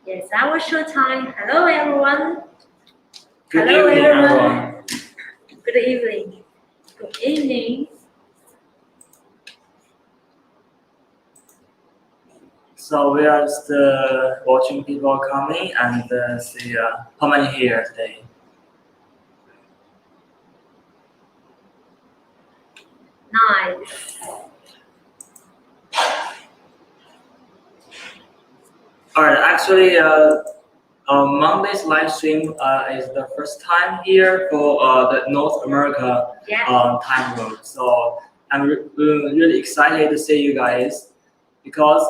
Yes, our show time. Hello, everyone. Good Hello, evening, everyone. Good evening. Good evening. So we are just watching people coming and see how many here today. Nice. All right, actually, Monday's live stream is the first time here for the North America Yeah. time zone. So I'm really excited to see you guys because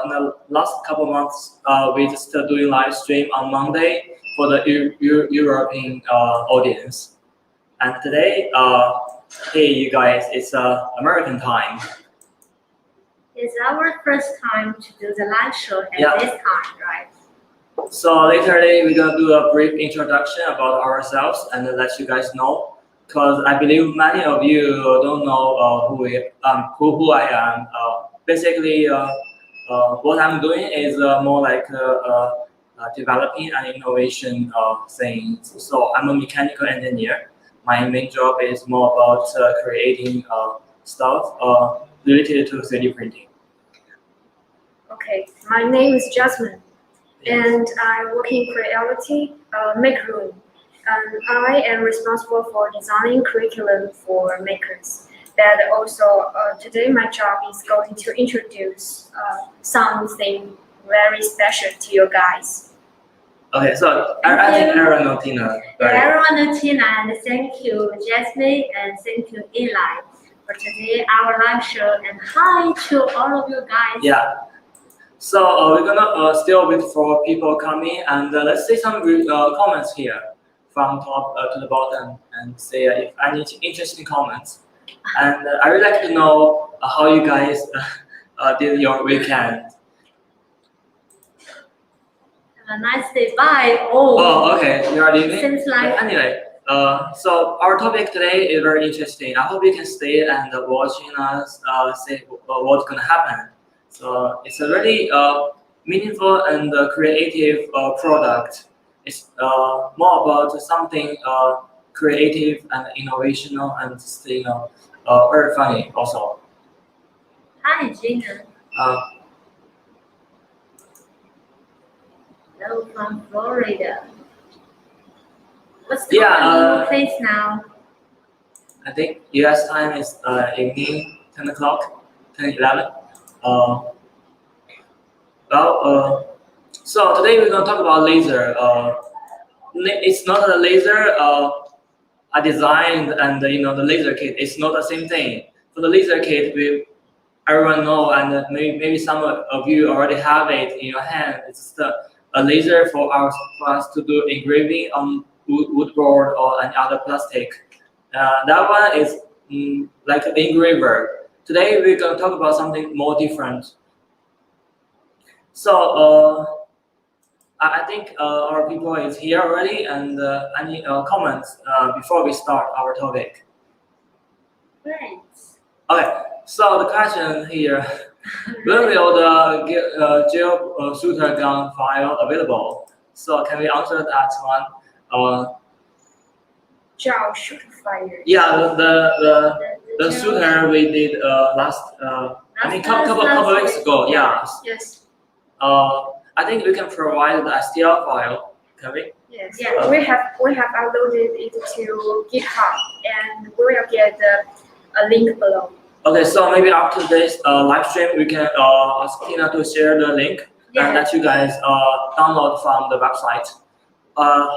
in the last couple months we just doing live stream on Monday for the European audience, and today, hey you guys, it's American time. It's our first time to do the live show at Yeah. this time, right? So later today we're gonna do a brief introduction about ourselves and then let you guys know, because I believe many of you don't know who I am. Basically, what I'm doing is more like developing an innovation things. So I'm a mechanical engineer. My main job is more about creating stuff related to 3D printing. Okay, my name is Jasmine, and I work in Creality, Makeroom. I am responsible for designing curriculum for makers. But also, today my job is going to introduce something very special to you guys. Okay, so I think Aaron or Tina. Right? Everyone know Tina, and thank you, Jasmine, and thank you, Eli, for today our live show. And hi to all of you guys. Yeah. So we're gonna still wait for people coming, and let's see some comments here from top to the bottom, and say if any interesting comments. And I would like to know how you guys did your weekend. Have a nice day. Bye. Oh. Oh, okay, you are leaving. Seems like. Anyway, so our topic today is very interesting. I hope you can stay and watching us see what's gonna happen. So it's a really meaningful and creative product. It's more about something creative and innovational and very funny also. Hi, Gina. Uh, Hello from Florida. What's the place now? I think US time is evening 10 o'clock, 10, 11. So today we're going to talk about laser. It's not a laser I designed and the laser kit. It's not the same thing. For the laser kit, everyone know, and maybe some of you already have it in your hand. It's just a laser for us to do engraving on wood board or any other plastic. That one is like an engraver. Today we're going to talk about something more different. So I think our people is here already, and any comments before we start our topic? Great. Okay, so the question here, when will the gel shooter gun file available? So can we answer that one? Gel shooter fire. Yeah, the shooter we did last couple weeks ago. Yeah. Yes. I think we can provide the STL file. Can we? Yes. Yeah. We have uploaded it to GitHub, and we will get a link below. Okay, so maybe after this live stream, we can ask Tina to share the link and let you guys download from the website.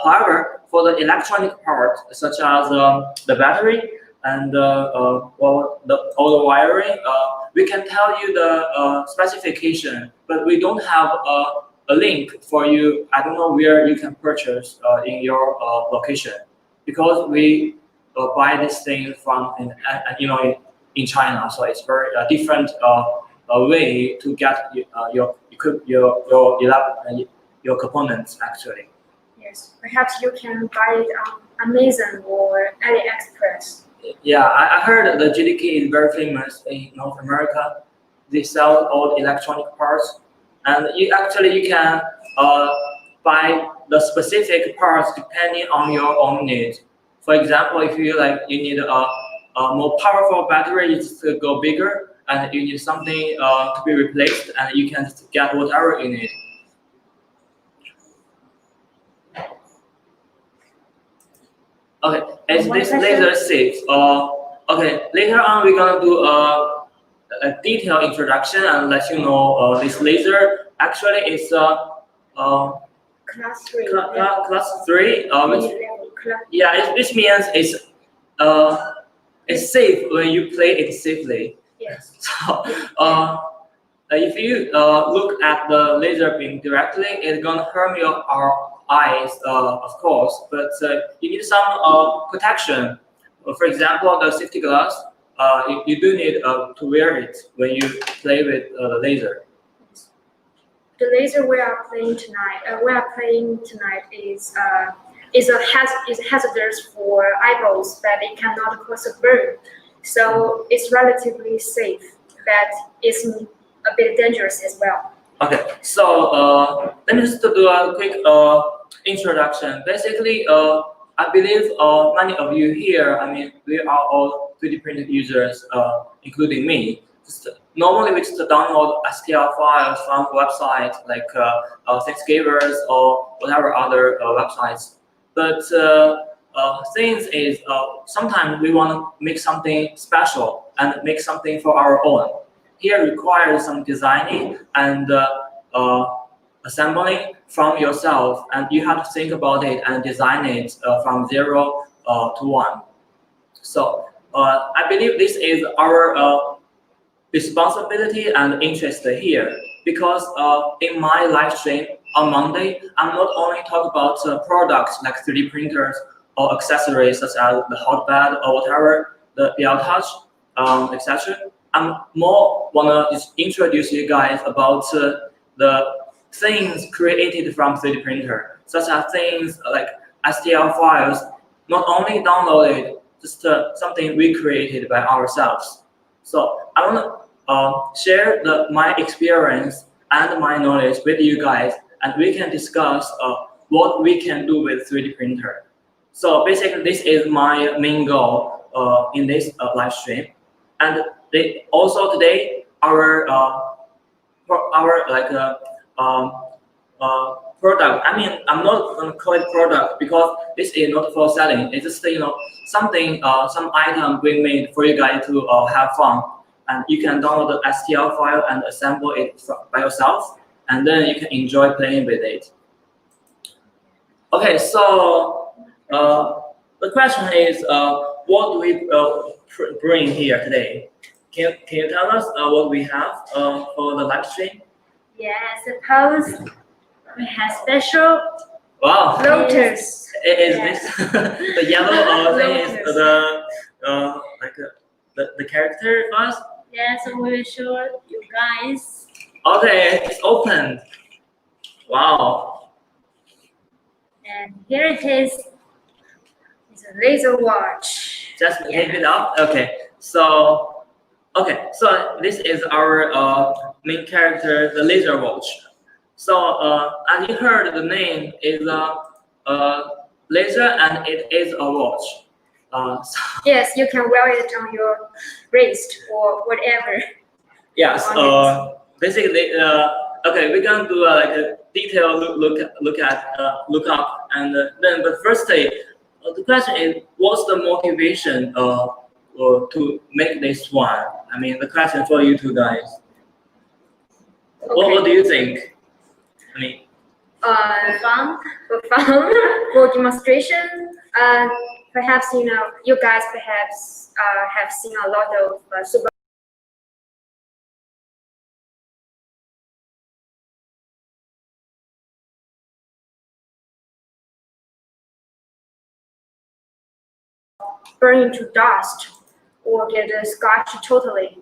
However, for the electronic part, such as the battery and all the wiring, we can tell you the specification, but we don't have a link for you. I don't know where you can purchase in your location, because we buy this thing from in China, so it's very different way to get your components actually. Yes. Perhaps you can buy it on Amazon or AliExpress. Yeah, I heard the GDK is very famous in North America. They sell all the electronic parts, and you can buy the specific parts depending on your own needs. For example, if you need a more powerful battery, you just go bigger, and you need something to be replaced, and you can just get whatever you need. Okay, is this laser safe? Okay, later on we're gonna do a detailed introduction and let you know this laser actually is Class 3. class 3, which means it's safe when you play it safely. Yes. So if you look at the laser beam directly, it's gonna harm our eyes, of course, but you need some protection. For example, the safety glass, you do need to wear it when you play with the laser. The laser we are playing tonight is hazardous for eyeballs, but it cannot cause a burn. So it's relatively safe, but it's a bit dangerous as well. Okay, so let me just do a quick introduction. Basically, I believe many of you here, we are all 3D printed users, including me. Normally, we just download STL files from websites like Thanksgivers or whatever other websites. But things is sometimes we want to make something special and make something for our own. Here requires some designing and assembling from yourself, and you have to think about it and design it from 0 to 1. So I believe this is our responsibility and interest here, because in my live stream on Monday, I'm not only talk about products like 3D printers or accessories such as the hot bed or whatever, the BL Touch, etc. I'm more wanna just introduce you guys about the things created from 3D printer, such as things like STL files, not only downloaded, just something we created by ourselves. So I want to share my experience and my knowledge with you guys, and we can discuss what we can do with 3D printer. So basically, this is my main goal in this live stream. And also today, our product. I'm not gonna call it product because this is not for selling. It's just something, some item we made for you guys to have fun. And you can download the STL file and assemble it by yourself, and then you can enjoy playing with it. Okay, so the question is, what do we bring here today? Can you tell us what we have for the live stream? Yeah, suppose we have special Lotus. Is this the yellow thing is the character first? Yeah, so we will show you guys. Okay, it's open. Wow. And here it is. It's a laser watch. Just take it up. Okay. So this is our main character, the laser watch. So as you heard, the name is laser, and it is a watch. So Yes, you can wear it on your wrist or whatever. yes. Basically, okay, we're gonna do a detailed look up, and then. But firstly, the question is, what's the motivation to make this one? The question for you two guys. Okay. What do you think? For fun, for demonstration. Perhaps you guys perhaps have seen a lot of super. Burn into dust or get scorched totally.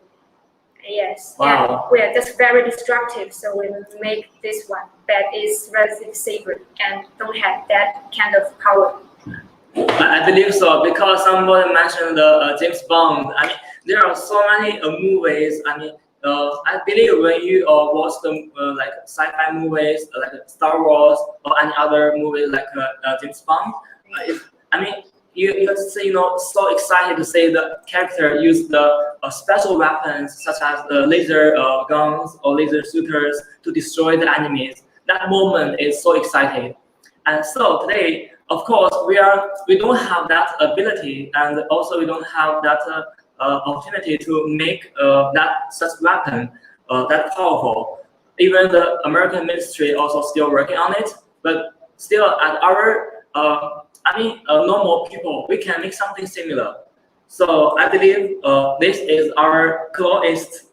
Yes. Wow. Yeah, that's very destructive. So we make this one that is relatively safer and don't have that kind of power. I believe so, because someone mentioned the James Bond. There are so many movies. I believe when you watch the like sci-fi movies like Star Wars or any other movie like James Bond, I mean you see so excited to see the character use the special weapons such as the laser guns or laser shooters to destroy the enemies. That moment is so exciting. And so today, of course, we don't have that ability, and also we don't have that opportunity to make that such weapon that powerful. Even the American military also still working on it, but still at our normal people, we can make something similar. So I believe this is our closest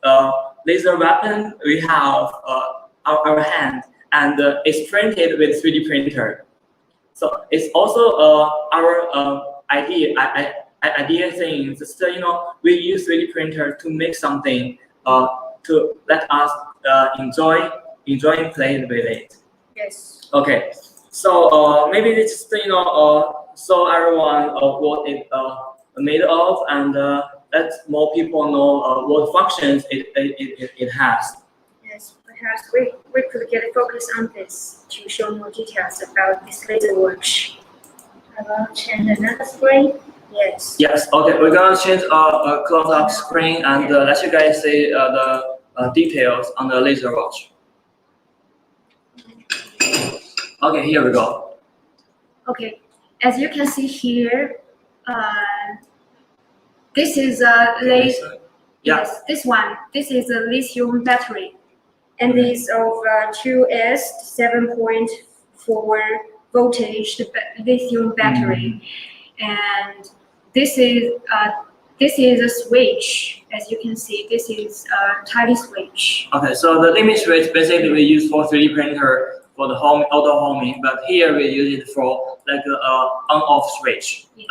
laser weapon we have our hand, and it's printed with 3D printer. So it's also our idea thing. Just we use 3D printer to make something to let us enjoy and play with it. Yes. Okay, so maybe it's just show everyone what it made of, and let more people know what functions it has. Yes, perhaps we could get a focus on this to show more details about this laser watch. I will change another screen. Yes. Yes. Okay, we're gonna change a close-up screen and let you guys see the details on the laser watch. Okay, here we go. Okay, as you can see here, this is a Yeah. Yes, this one. This is a lithium battery, and is of 2S 7.4 voltage lithium battery, and this is a switch. As you can see, this is a tiny switch. Okay, so the limit switch basically we use for 3D printer for the home auto homing, but here we use it for like on-off switch, Yes.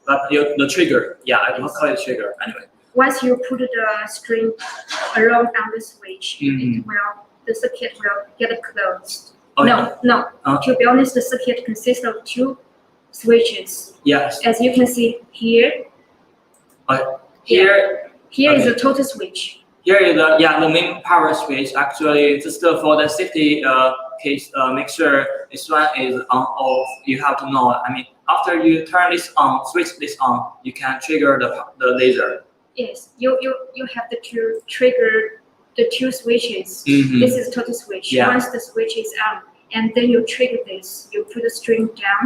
like the trigger. Yeah, I don't call it trigger anyway. Once you put the string along on the switch, Mhm. the circuit will get closed. Oh, No. To be honest, the circuit consists of two switches. Yes. As you can see here, Here is Okay. a total switch. Here is the main power switch. Actually, just for the safety case, make sure this one is on off. You have to know. I mean, after you turn this on, switch this on, you can trigger the laser. Yes, you have to trigger the two switches. Mhm. This is total switch. Yeah. Once the switch is on, and then you trigger this, you put the string down,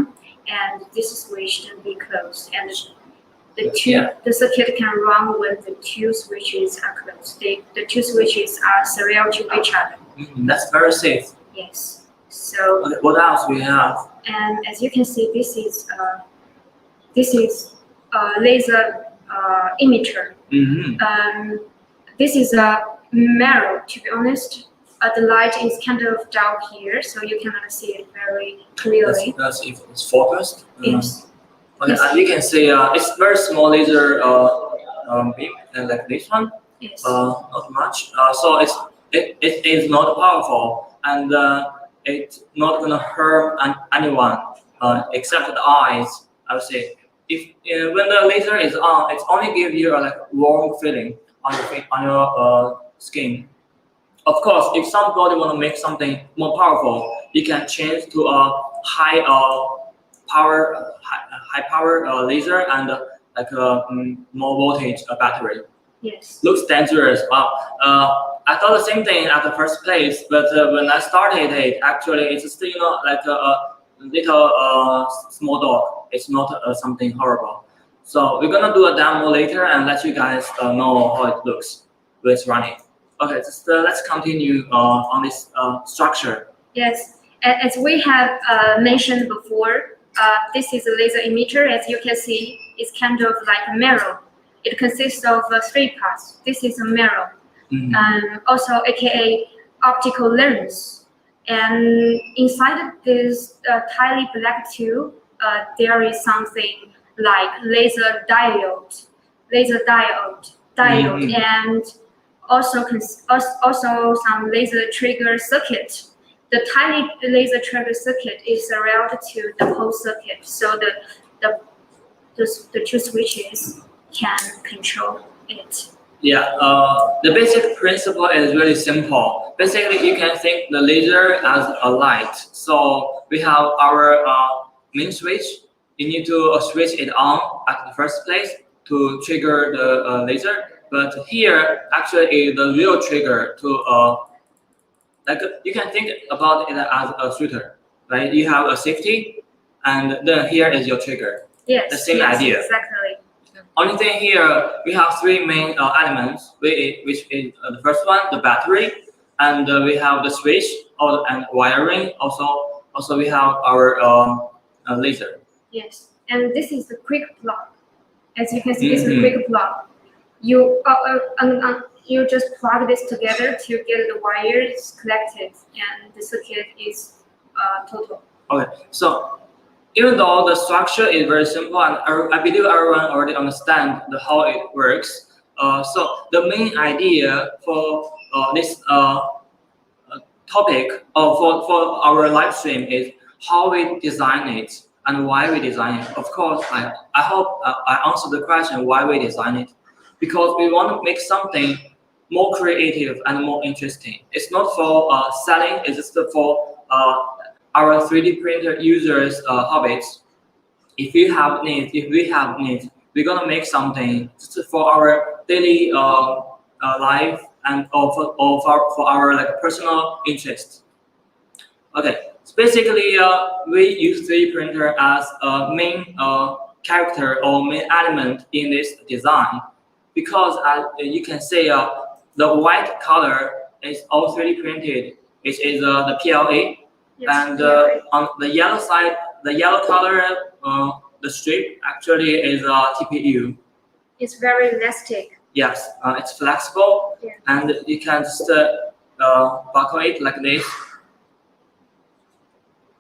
and this switch can be closed, and the circuit can run when the two switches are closed. The two switches are serial to each other. That's very safe. Yes. So, Okay, what else we have? and as you can see, this is a laser emitter. This is a mirror. To be honest, the light is kind of dark here, so you cannot see it very clearly. That's if it's focused. Yes. Okay, Yes. as you can see, it's very small laser beam, like this one. Yes. Not much. So it is not powerful, and it's not gonna hurt anyone except the eyes. I would say if when the laser is on, it's only give you a like warm feeling on your skin. Of course, if somebody want to make something more powerful, you can change to a high power laser and like more voltage battery. Yes. Looks dangerous. I thought the same thing at the first place, but when I started it, actually it's still like a little small dog. It's not something horrible. So we're gonna do a demo later and let you guys know how it looks when it's running. Okay, just let's continue on this structure. Yes. As we have mentioned before, this is a laser emitter. As you can see, it's kind of like a mirror. It consists of 3 parts. This is a mirror, also aka optical lens. And inside this tiny black tube, there is something like laser diode, and also some laser trigger circuit. The tiny laser trigger circuit is surrounded to the whole circuit, so the two switches can control it. Yeah, the basic principle is really simple. Basically, you can think the laser as a light. So we have our main switch. You need to switch it on at the first place to trigger the laser. But here, actually, is the real trigger to like you can think about it as a shooter, right? You have a safety, and then here is your trigger. Yes. The same yes, idea. Exactly. Only thing here, we have three main elements, which is the first one, the battery, and we have the switch and wiring. Also we have our laser. Yes. And this is the quick plug. As you can see, this is a quick plug. You just plug this together to get the wires collected, and the circuit is total. Okay, so even though the structure is very simple, and I believe everyone already understand how it works. So the main idea for this topic for our live stream is how we design it and why we design it. Of course, I hope I answered the question why we design it, because we want to make something more creative and more interesting. It's not for selling, it's just for our 3D printer users' hobbies. If we have needs, we're gonna make something just for our daily life and for our like personal interest. Okay, so basically we use 3D printer as a main character or main element in this design, because as you can see, the white color is all 3D printed, which is the PLA. Yes, And on the yellow side, the yellow color, the strip actually is TPU. It's very elastic. Yes, it's flexible, Yeah. and you can just buckle it like this.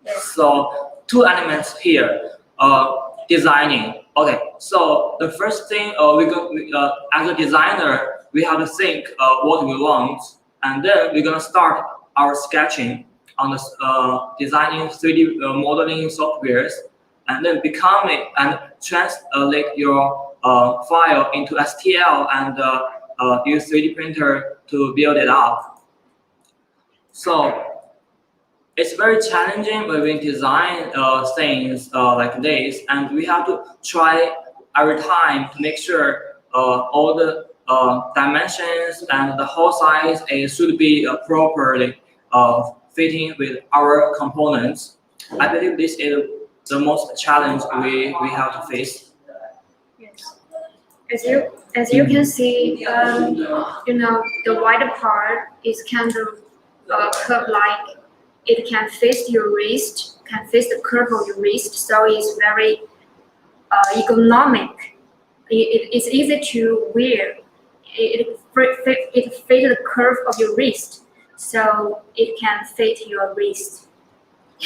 Yes. So two elements here, designing. Okay, so the first thing as a designer, we have to think what we want, and then we're gonna start our sketching on the designing 3D modeling softwares, and then become it and translate your file into STL and use 3D printer to build it up. So it's very challenging when we design things like this, and we have to try every time to make sure all the dimensions and the whole size should be properly fitting with our components. I believe this is the most challenge we have to face. Yes. As you can see, the wider part is kind of curve-like. It can face your wrist, can face the curve of your wrist, so it's very ergonomic. It's easy to wear. It fits the curve of your wrist, so it can fit your wrist.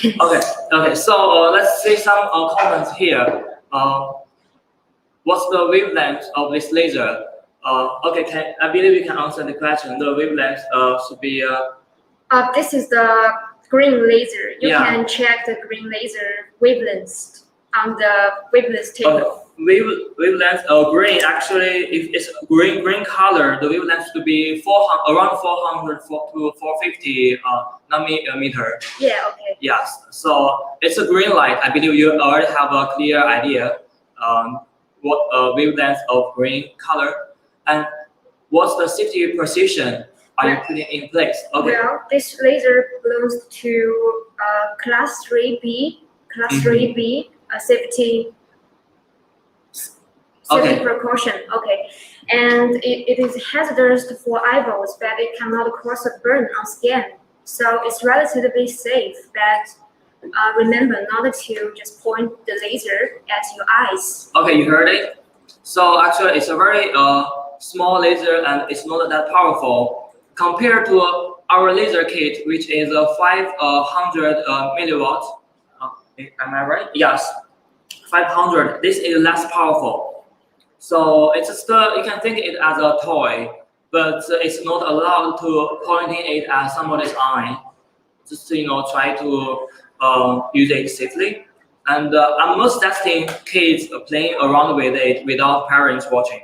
Okay. So let's see some comments here. What's the wavelength of this laser? Okay, I believe we can answer the question. The wavelength should be. This is the green laser. You Yeah. can check the green laser wavelength on the wavelength table. Wavelength green, actually, if it's green color, the wavelength should be around 400 to 450 nanometer. Yeah. Okay. Yes, so it's a green light. I believe you already have a clear idea what wavelength of green color, and what's the safety precision are you putting in place? Okay. Well, this laser belongs to class 3B. Class 3B safety Okay. precaution. Okay, and it is hazardous for eyeballs, but it cannot cause a burn on skin. So it's relatively safe. But remember not to just point the laser at your eyes. Okay, you heard it. So actually, it's a very small laser, and it's not that powerful compared to our laser kit, which is a 500 milliwatt. Am I right? Yes, 500. This is less powerful. So it's just you can think it as a toy, but it's not allowed to pointing it at somebody's eye. Just try to use it safely. And I'm not suggesting kids playing around with it without parents watching.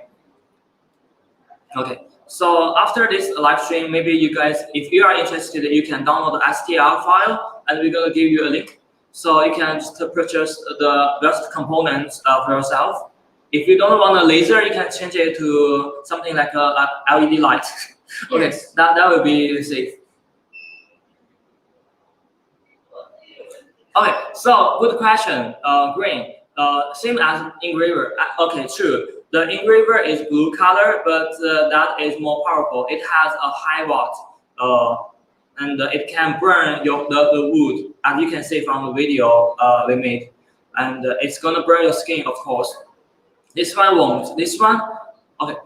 Okay. So after this live stream, maybe you guys, if you are interested, you can download the STL file, and we're gonna give you a link. So you can just purchase the best components for yourself. If you don't want a laser, you can change it to something like a LED light. Okay, Yes. that will be safe. Okay, so good question. Green, same as engraver. Okay, true. The engraver is blue color, but that is more powerful. It has a high watt, and it can burn the wood, as you can see from the video we made. And it's gonna burn your skin, of course. This one won't. This one, okay.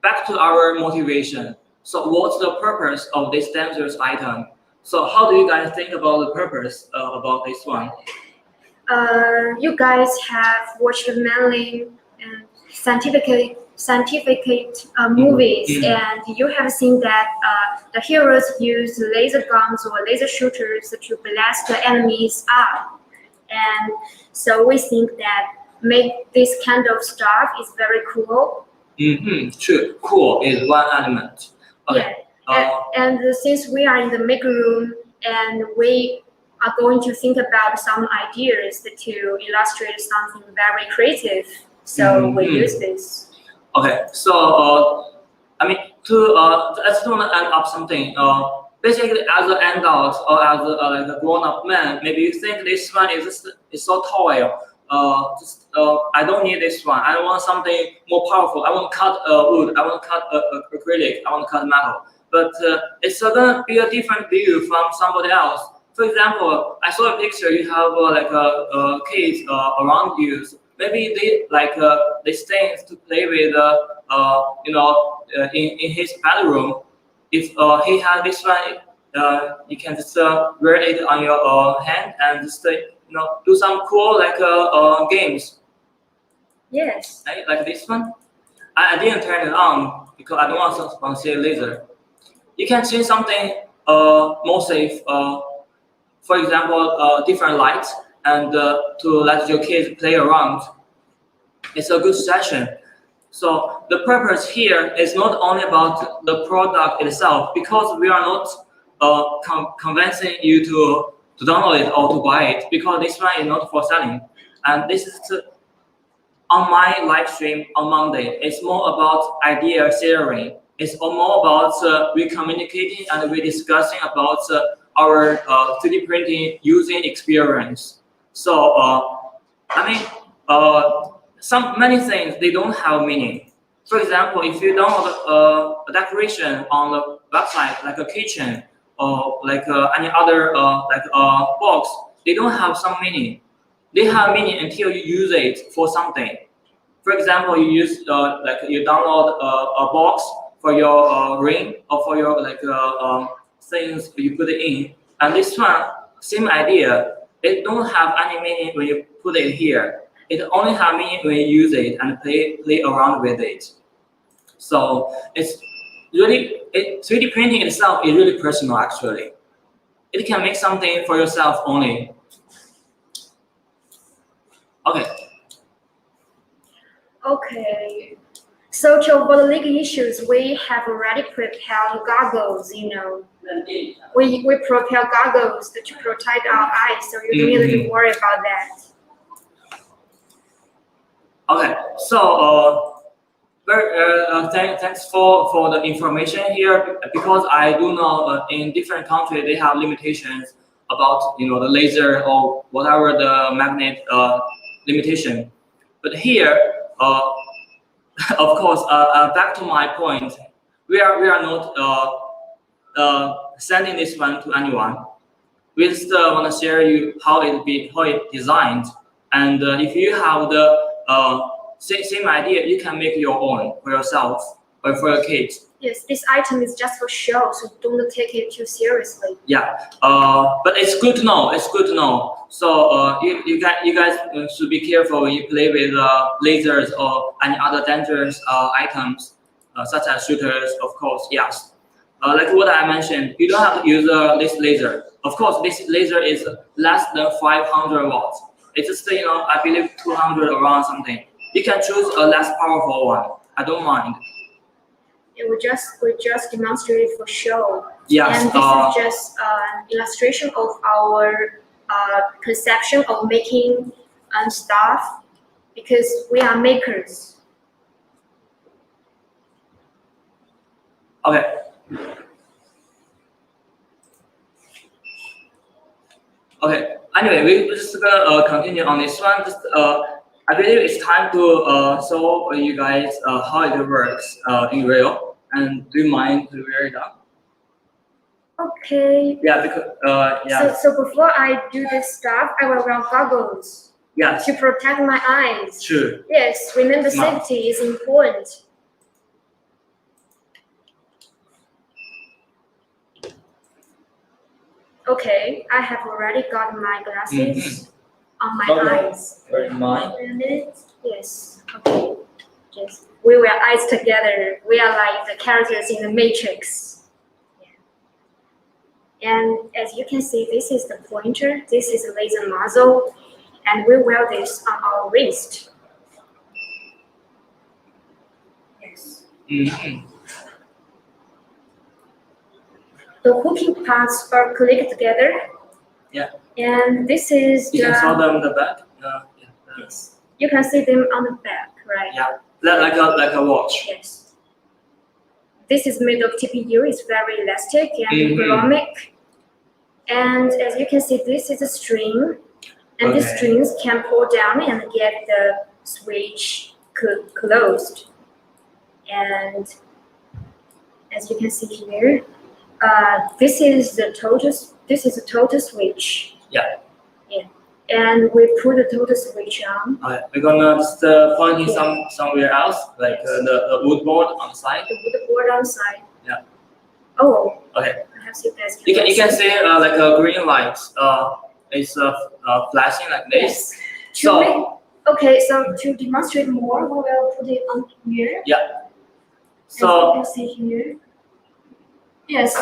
Back to our motivation. So what's the purpose of this dangerous item? So how do you guys think about the purpose about this one? You guys have watched many scientific movies, and you have seen that the heroes use laser guns or laser shooters to blast the enemies up. And so we think that make this kind of stuff is very cool. True. Cool is one element. Okay. Yeah. And since we are in the make room and we are going to think about some ideas to illustrate something very creative, so we use this. Okay. So I mean, I just want to add up something. Basically, as an adult or as like a grown-up man, maybe you think this one is so toy. I don't need this one. I want something more powerful. I want to cut wood. I want to cut acrylic. I want to cut metal. But it's gonna be a different view from somebody else. For example, I saw a picture. You have like a kids around you. Maybe they stay to play with in his bedroom. If he has this one, you can just wear it on your hand and just do some cool games. Yes. Right? Like this one. I didn't turn it on because I don't want to see a laser. You can change something more safe. For example, different lights, and to let your kids play around. It's a good session. So the purpose here is not only about the product itself, because we are not convincing you to download it or to buy it, because this one is not for selling. And this is on my live stream on Monday. It's more about idea sharing. It's more about we communicating and we discussing about our 3D printing using experience. So many things they don't have meaning. For example, if you download a decoration on the website, like a kitchen or like any other box, they don't have some meaning. They have meaning until you use it for something. For example, you use you download a box for your ring or for your things you put it in, and this one same idea. It don't have any meaning when you put it here. It only have meaning when you use it and play around with it. So it's really 3D printing itself is really personal actually. It can make something for yourself only. Okay. Okay. So to avoid the legal issues, we have already prepared goggles. We prepare goggles to protect our eyes, so you don't need to worry about that. Okay, so thanks for the information here, because I do know in different countries they have limitations about the laser or whatever the magnet limitation. But here, of course, back to my point, we are not sending this one to anyone. We just want to share you how it designed, and if you have the same idea, you can make your own for yourself or for your kids. Yes, this item is just for show, so don't take it too seriously. Yeah, but it's good to know. It's good to know. So you guys should be careful when you play with lasers or any other dangerous items, such as shooters. Of course, yes. Like what I mentioned, you don't have to use this laser. Of course, this laser is less than 500 watts. It's just I believe 200 around something. You can choose a less powerful one. I don't mind. we just demonstrated for show. Yes. And this is just an illustration of our conception of making stuff, because we are makers. Okay. Okay. Anyway, we're just gonna continue on this one. Just I believe it's time to show you guys how it works in real. And do you mind to wear it up? Okay. Yeah, because yeah. So before I do this stuff, I will wear goggles Yes. to protect my eyes. True. Yes, remember Smart. safety is important. Okay, I have already got my glasses on my Okay. eyes. Very mind. Wait a minute. Yes. Okay. Yes. We wear eyes together. We are like the characters in the Matrix. Yeah. And as you can see, this is the pointer. This is a laser muzzle, and we wear this on our wrist. Yes. The hooking parts are clicked together. Yeah. And this is You can saw them in the back. Yeah. Yes. You can see them on the back, right? Yeah. Like a watch. Yes. This is made of TPU. It's very elastic and ergonomic. And as you can see, this is a string, and these strings can pull down and get the switch closed. And as you can see here, this is a total switch. Yeah. Yeah. And we put the total switch on. We're gonna just point it somewhere else, like the wood board on the side. The wood board on the side. Yeah. Oh. Okay. Perhaps you guys You can see like a green light. It's flashing like this. So to demonstrate more, we will put it on here. Yeah. So as you can see here. Yes.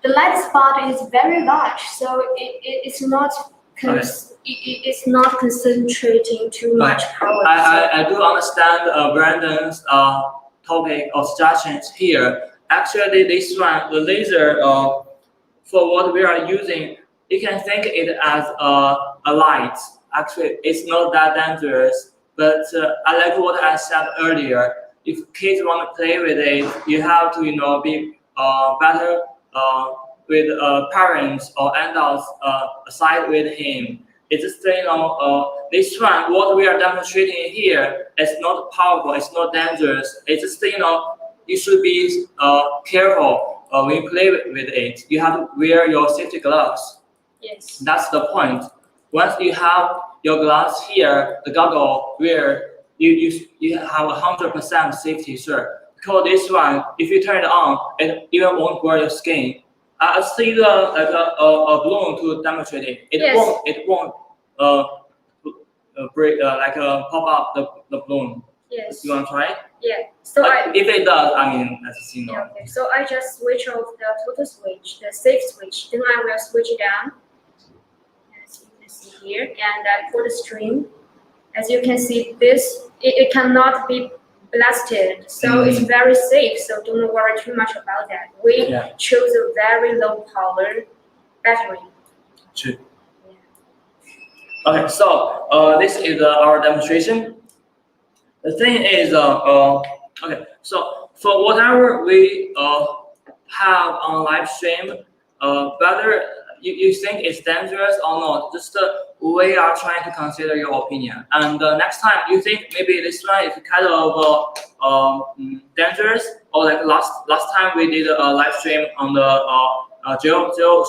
The light spot is very large, so it's not it's not concentrating too much power. I do understand Brandon's topic or suggestions here. Actually, this one, the laser, for what we are using, you can think it as a light. Actually, it's not that dangerous. But I like what I said earlier. If kids want to play with it, you have to, be better with parents or adults aside with him. It's just this one. What we are demonstrating here is not powerful. It's not dangerous. It's just you should be careful when you play with it. You have to wear your safety gloves. Yes. That's the point. Once you have your gloves here, the goggle where you have 100% safety, sir. Because this one, if you turn it on, it even won't burn your skin. I see a balloon to demonstrate it. It won't break pop up the balloon. Yes. You want to try it? Yeah. So if it does, I mean, as a signal. Yeah, okay. So I just switch off the total switch, the safe switch. Then I will switch it down. As you can see here, and I put the string. As you can see, it cannot be blasted, so it's very safe. So don't worry too much about that. We chose a very low power battery. True. Yeah. Okay, so this is our demonstration. The thing is, okay, so for whatever we have on live stream, whether you think it's dangerous or not, just we are trying to consider your opinion. And next time you think maybe this one is kind of dangerous, or like last time we did a live stream on the jailball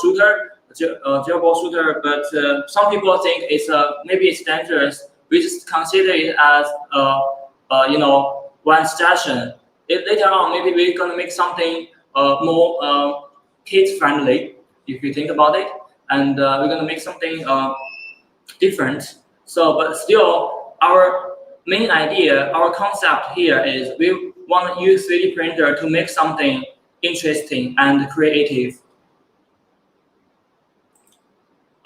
shooter, but some people think it's maybe it's dangerous. We just consider it as one suggestion. If later on maybe we're gonna make something more kids friendly, if you think about it, and we're gonna make something different. So, but still, our main idea, our concept here is we want to use 3D printer to make something interesting and creative.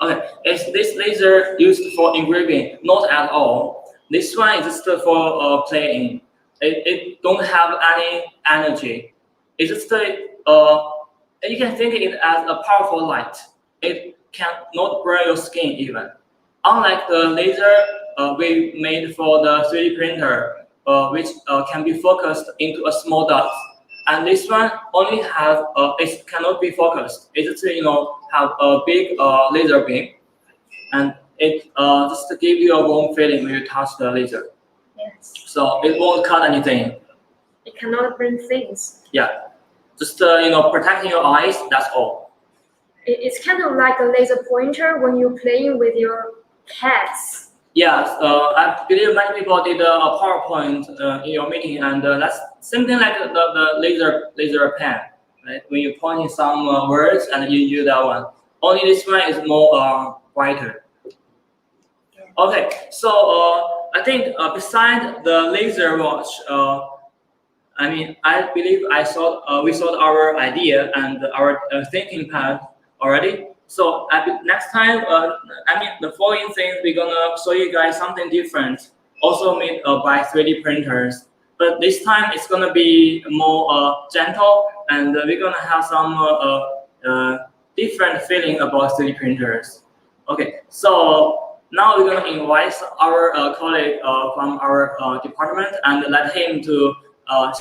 Okay, is this laser used for engraving? Not at all. This one is just for playing. it don't have any energy. It's just you can think it as a powerful light. It cannot burn your skin even. Unlike the laser we made for the 3D printer, which can be focused into a small dot. And this one only have it cannot be focused. It just have a big laser beam, and it just give you a warm feeling when you touch the laser. Yes. So it won't cut anything. It cannot burn things. Yeah, just protecting your eyes. That's all. It's kind of like a laser pointer when you're playing with your cats. Yes, I believe many people did a PowerPoint in your meeting, and that's something like the laser pen, right? When you point in some words and you use that one. Only this one is more brighter. Okay, so I think beside the laser watch, I believe we saw our idea and our thinking path already. So next time, the following things we're gonna show you guys something different, also made by 3D printers. But this time it's gonna be more gentle, and we're gonna have some different feeling about 3D printers. Okay, so now we're gonna invite our colleague from our department and let him to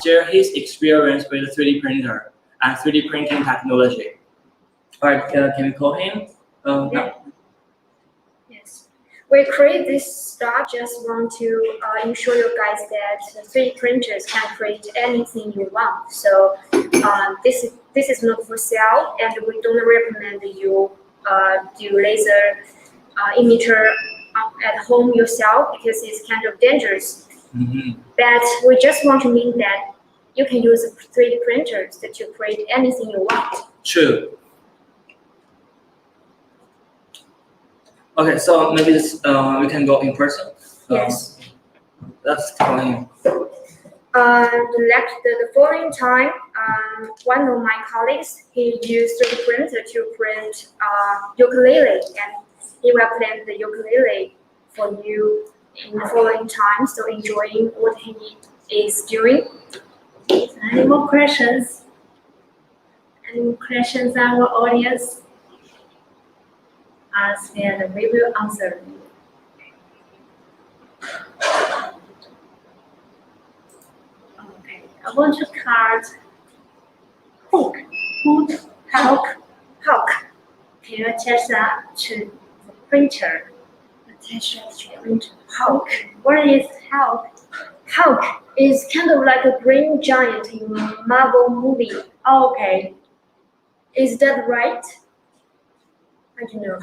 share his experience with 3D printer and 3D printing technology. All right, can we call him? Yeah. Yes. We create this stuff just want to ensure you guys that 3D printers can create anything you want. So this is not for sale, and we don't recommend you do laser emitter at home yourself because it's kind of dangerous. Mm-hmm. But we just want to mean that you can use 3D printers to create anything you want. True. Okay, so maybe this we can go in person. Yes. Let's call him. The following time, one of my colleagues, he used 3D printer to print ukulele, and he will print the ukulele for you in the following time. So enjoying what he is doing. Any more questions? Any more questions, our audience? Ask and we will answer. Okay, I want to card hook. Can you attach that to the printer? Attach it to the printer. Hook. What is hook? Hulk is kind of like a green giant in Marvel movie. Okay. Is that right? I don't know.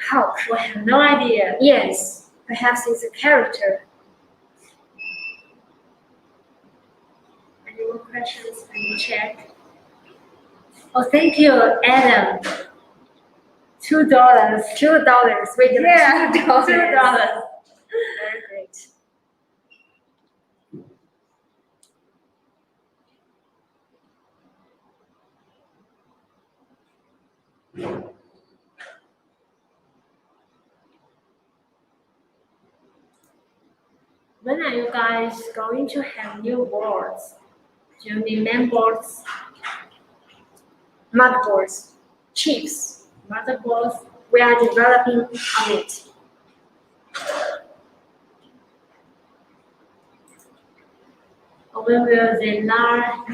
Hulk. We have no idea. Yes, perhaps it's a character. Any more questions? Let me check. Oh, thank you, Adam. $2. $2. Wait, Yeah, $2. $2. Very great. When are you guys going to have new boards? Do you need main boards, Motherboards, chips. motherboards? We are developing on it. Or when will the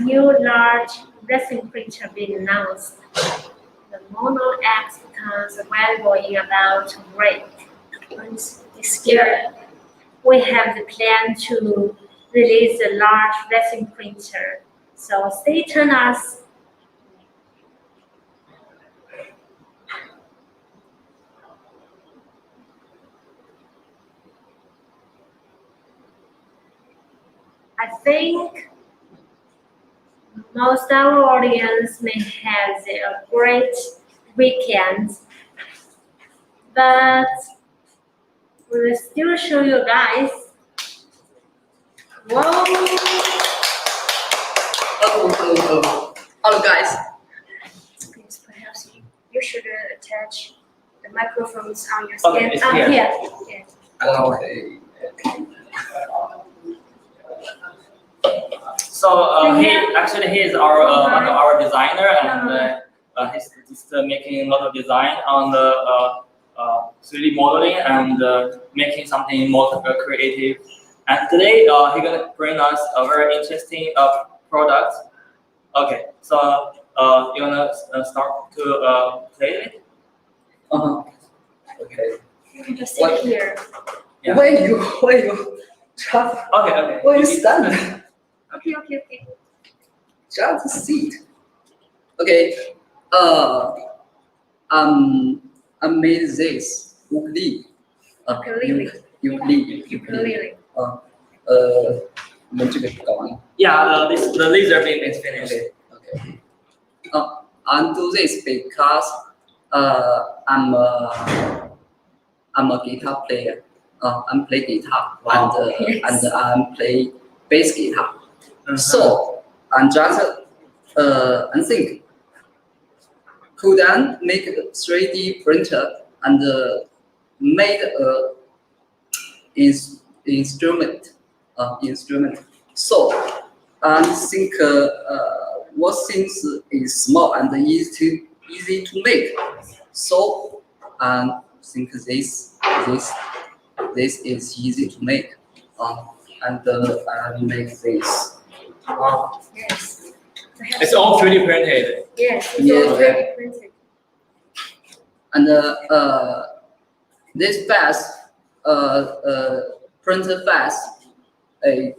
new large resin printer be announced? The Mono X becomes available in about a week. This year, we have the plan to release a large resin printer. So stay tuned us. I think most our audience may have a great weekend, but we will still show you guys. Whoa! Hello guys. Please, perhaps you should attach the microphones on your Okay, stand. it's here. Here. Yeah. Okay. So he is our one of our designer, and he's just making a lot of design on the 3D modeling and making something more creative. And today he's gonna bring us a very interesting product. Okay, so you wanna start to play it? Okay. You can just sit here. Yeah. Where you just Okay. where you stand? Okay. Just sit. Okay. I made this ukulele. Ukulele. 我们这个搞完了。 Yeah, the laser beam is finished. Okay. I do this because I'm a guitar player. I'm play guitar and I'm play bass guitar. So I'm just I think could I make a 3D printer and made a instrument. So I think what things is small and easy to make. So I think this is easy to make. And I make this. Wow. Yes. It's all 3D printed. Yes, it's Yeah. all 3D printed. And this fast, printer fast, it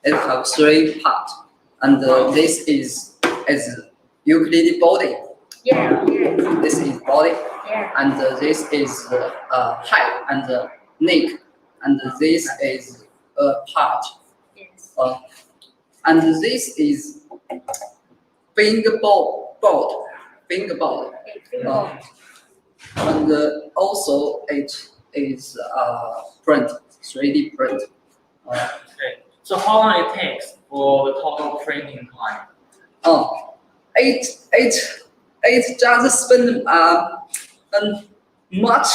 have 3 parts, and this is ukulele body. Yeah. This is body, Yeah. and this is head and neck, and this is part, Yes. and this is fingerboard. And also it is print, 3D print. Okay. So how long it takes for the total printing time? It just spend much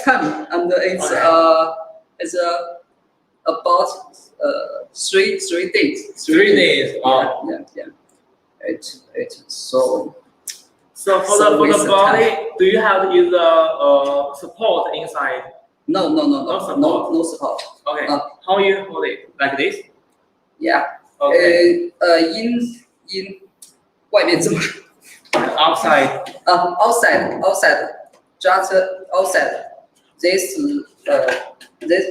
time, and it's about 3 days. 3 days. Wow. Yeah. It's so. So for So the waste of body, do you have to use the support inside? No support. Okay. How you hold it? Like this? Yeah. Okay. in外面这么 Outside. outside, just outside. This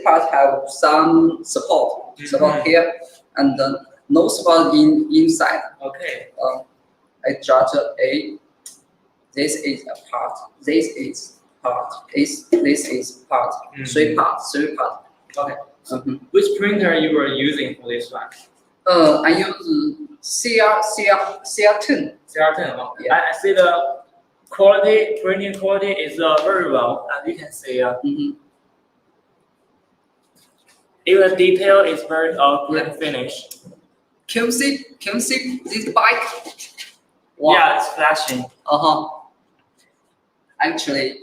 part have some support here, and no support inside. Okay. I just this is a part. This is part. This is part. 3 parts. Okay. Mhm. Which printer you were using for this one? I use CR10. CR10. Yeah. I see the printing quality is very well, as you can see. Mhm. Even the detail is very good finish. Can you see this bike? Yeah, it's flashing. Actually,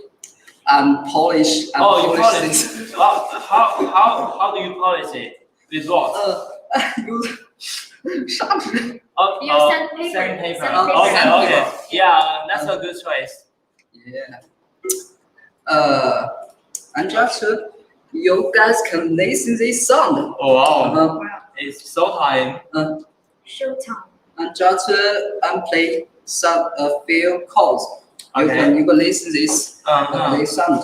I'm polish. You polish this. it. How do you polish it? With what? use sharpener. You sandpaper. Sandpaper. Sandpaper. Okay. Yeah, that's a good choice. Yeah. And just you guys can listen this sound. Oh wow, Uh-huh. it's so time. Showtime. And just play a few chords. Okay. You can listen this this sound.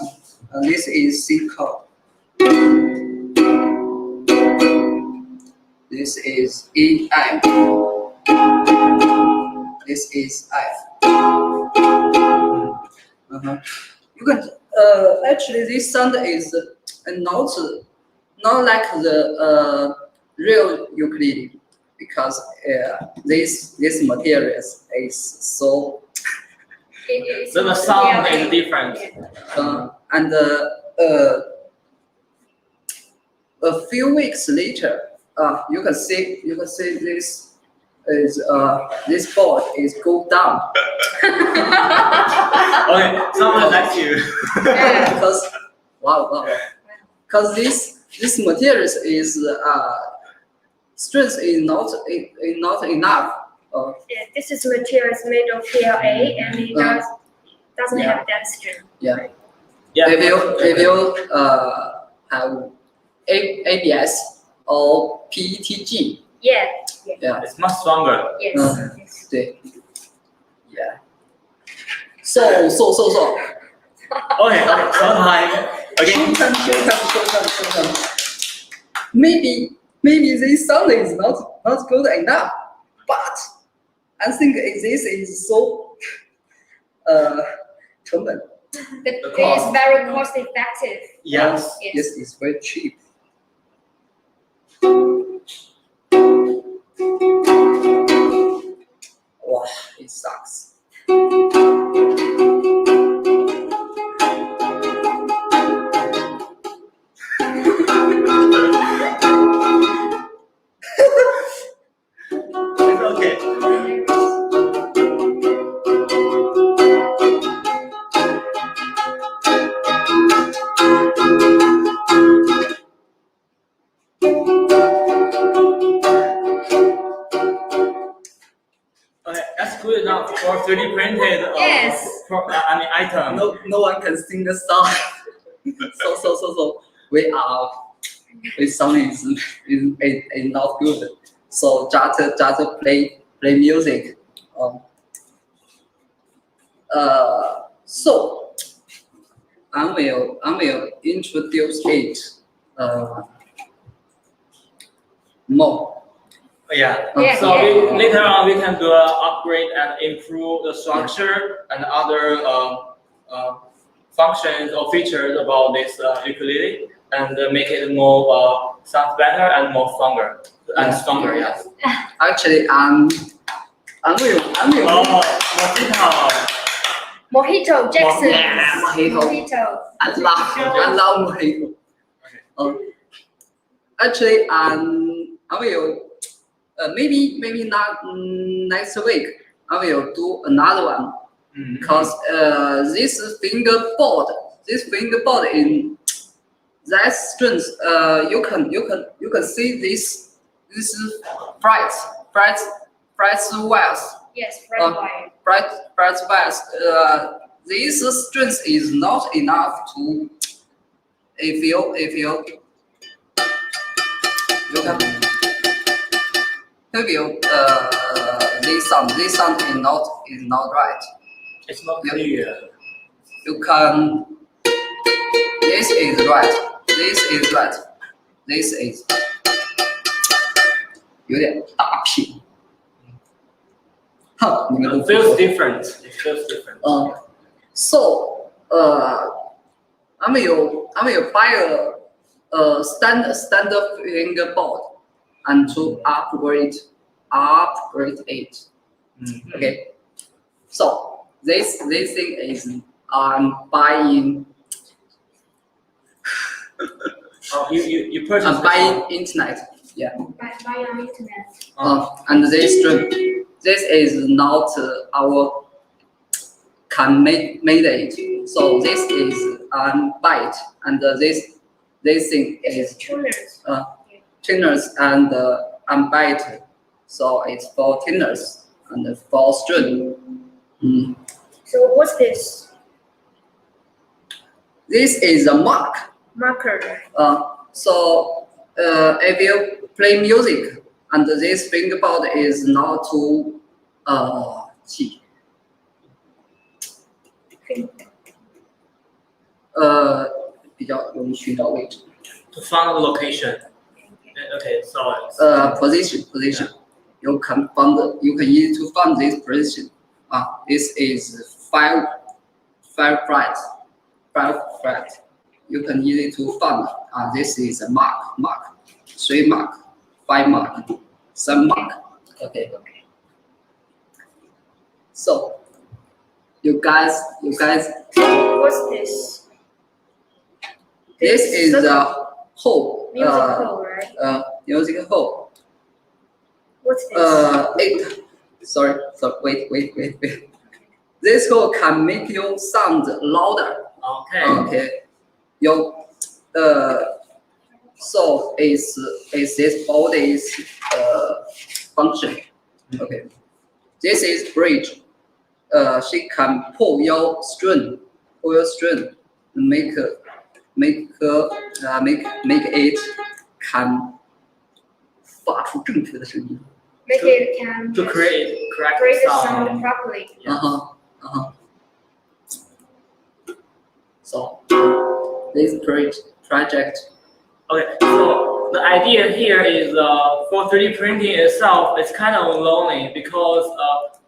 This is C chord. This is E F. This is F. You can actually this sound is not like the real ukulele, because this materials is so So the sound is different. and a few weeks later, you can see this is this board is go down. Okay, someone likes you. Because wow. Because this materials is strength is not enough. Yeah, this is material is made of PLA and it doesn't Yeah. have that strength. Yeah. Yeah. If you have ABS or PETG, Yeah. yeah. It's much stronger. Yes. Yes. 对 yeah. So. Okay. So time. Okay. Show them. Maybe this sound is not good enough, but I think this is so 成本 It The is cost. very cost effective. Yes. Yes, it's very cheap. Wow, it sucks. It's okay. Okay, that's good enough for 3D printed. Yes. Item. No one can sing the song. So we song is not good. So just play music. So I will introduce it more. Yeah. Yeah, So yeah. later on we can do an upgrade and improve the structure and other functions or features about this ukulele and make it more sounds better and more stronger and Yeah. stronger. Yes. Actually, I will. Oh, Mojito. Mojito Jackson. Yeah, Mojito. I love mojito. Actually, I will. Maybe not next week. I will do another one because this fingerboard in that strength. You can see this price wires. Yes, red wire. Price wires. This strength is not enough to if you can. Maybe this sound is not right. It's not clear. You can. This is right. This is right. This is 有点大屏。哼，你们都 It feels different. It feels different. So I will buy a standard fingerboard and to upgrade it. Okay. So this thing is I'm buying. Oh, you purchased. I'm buying internet. Yeah. Buy on internet. And this is not our can make it. So this is buy it, and this thing This is is tuners. tuners and buy it. So it's for tuners and for string. So what's this? This is a Marker. So if you play music and this fingerboard is not too 记比较容易寻找位置。 To find the location. Okay, so Position. You can easy to find this position. This is five flat. You can easy to find. This is a mark. 3 mark, 5 mark, 7 mark. Okay. So you guys. What's this? This is a hole. Music hole, right? Music hole. What's this? Sorry. Wait. This hole can make you sound louder. okay. Okay. You So is this body's function? Okay. This is bridge. She can pull your string, make it can 发出正确的声音。 Make it can To create correct create the sound. sound properly. So this project. Okay, so the idea here is for 3D printing itself, it's kind of lonely because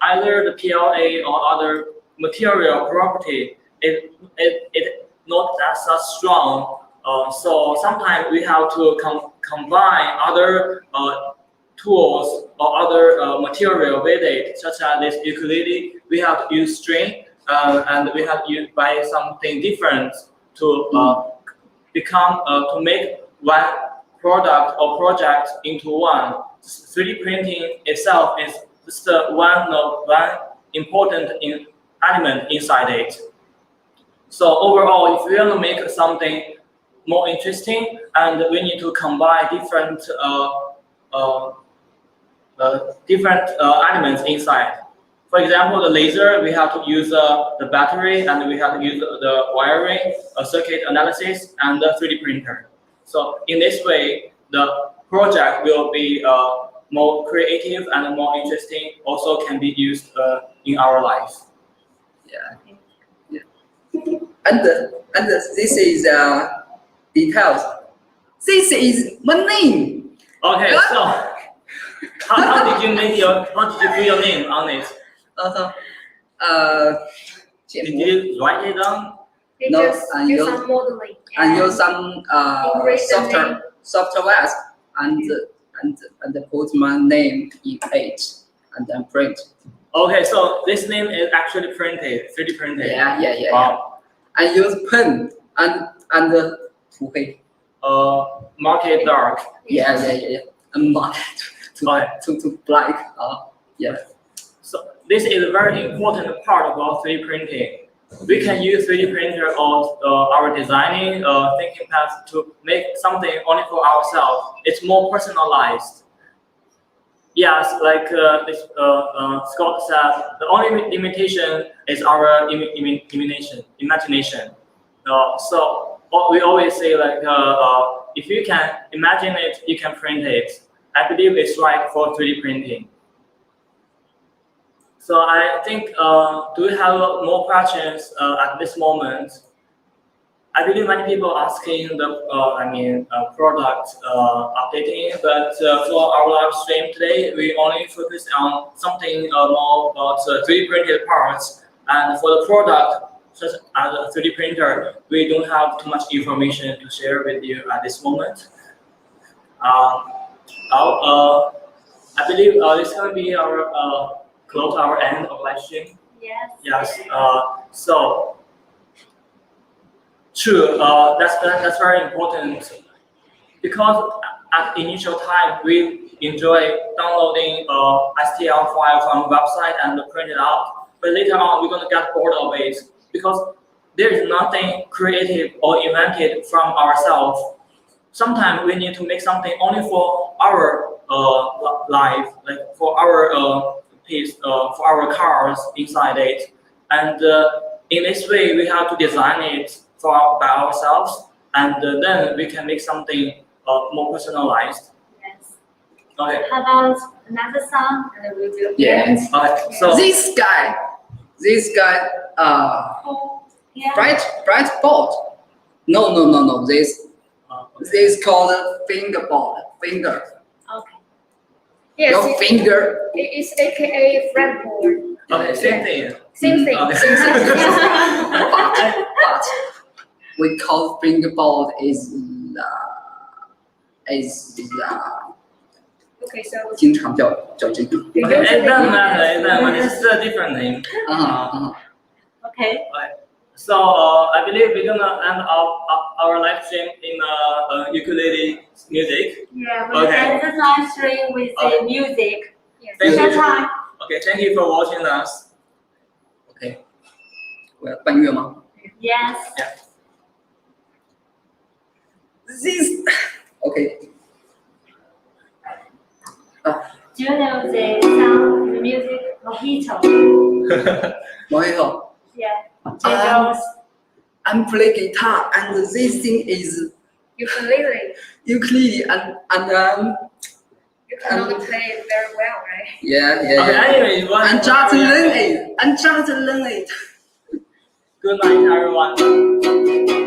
either the PLA or other material property it not that strong. So sometimes we have to combine other tools or other material with it, such as this ukulele. We have to use string and we have to buy something different to to make one product or project into one. 3D printing itself is just one important element inside it. So overall, if we want to make something more interesting, and we need to combine different elements inside. For example, the laser, we have to use the battery, and we have to use the wiring, circuit analysis, and the 3D printer. So in this way, the project will be more creative and more interesting. Also, can be used in our life. And this is details. This is my name. Okay, so how did you do your name on it? Did you write it down? They No, just and do you- some modeling. And use some Erase the name. software and put my name in it and then print. Okay, so this name is actually printed, 3D printed. Yeah. Wow. And use pen and 涂黑. Mark it dark. Yeah. And mark it to black. Yeah. So this is a very important part about 3D printing. We can use 3D printer or our designing thinking path to make something only for ourselves. It's more personalized. Yes, like Scott said, the only limitation is our imagination. So we always say like, if you can imagine it, you can print it. I believe it's right for 3D printing. So I think, do we have more questions at this moment? I believe many people asking the product updating, but for our live stream today, we only focus on something more about 3D printed parts. And for the product, such as a 3D printer, we don't have too much information to share with you at this moment. I believe this is going to be our close our end of live stream. Yes. So true. That's very important because at initial time we enjoy downloading STL file from website and print it out. But later on we're gonna get bored of it because there is nothing creative or invented from ourselves. Sometimes we need to make something only for our life, like for our piece, for our cars inside it. And in this way, we have to design it by ourselves, and then we can make something more personalized. Yes. Okay. How about another song and we will Yes. Okay. So This guy, yeah. bright board. No. This called fingerboard. Finger. Okay. Yes, Your finger. it's AKA fretboard. okay, same thing. Same thing. Okay. Same thing. But we call fingerboard is Okay, so 经常叫这个。 we Okay, it usually doesn't matter. It doesn't matter. It's a different name. Okay. So I believe we're gonna end our live stream in ukulele music. Yeah, we Okay. end the live stream with the music. Yes. Thank Is that you. time? Okay, thank you for watching us. OK，我要半月吗 Yes. ？This you know the sound, the music, mojito? Mojito. Yeah, jingles. I'm play guitar and this thing is Ukulele. ukulele and You cannot play it very well, right? yeah. Okay, anyways, one. I'm just learn it. I'm just learn it. Good night, everyone.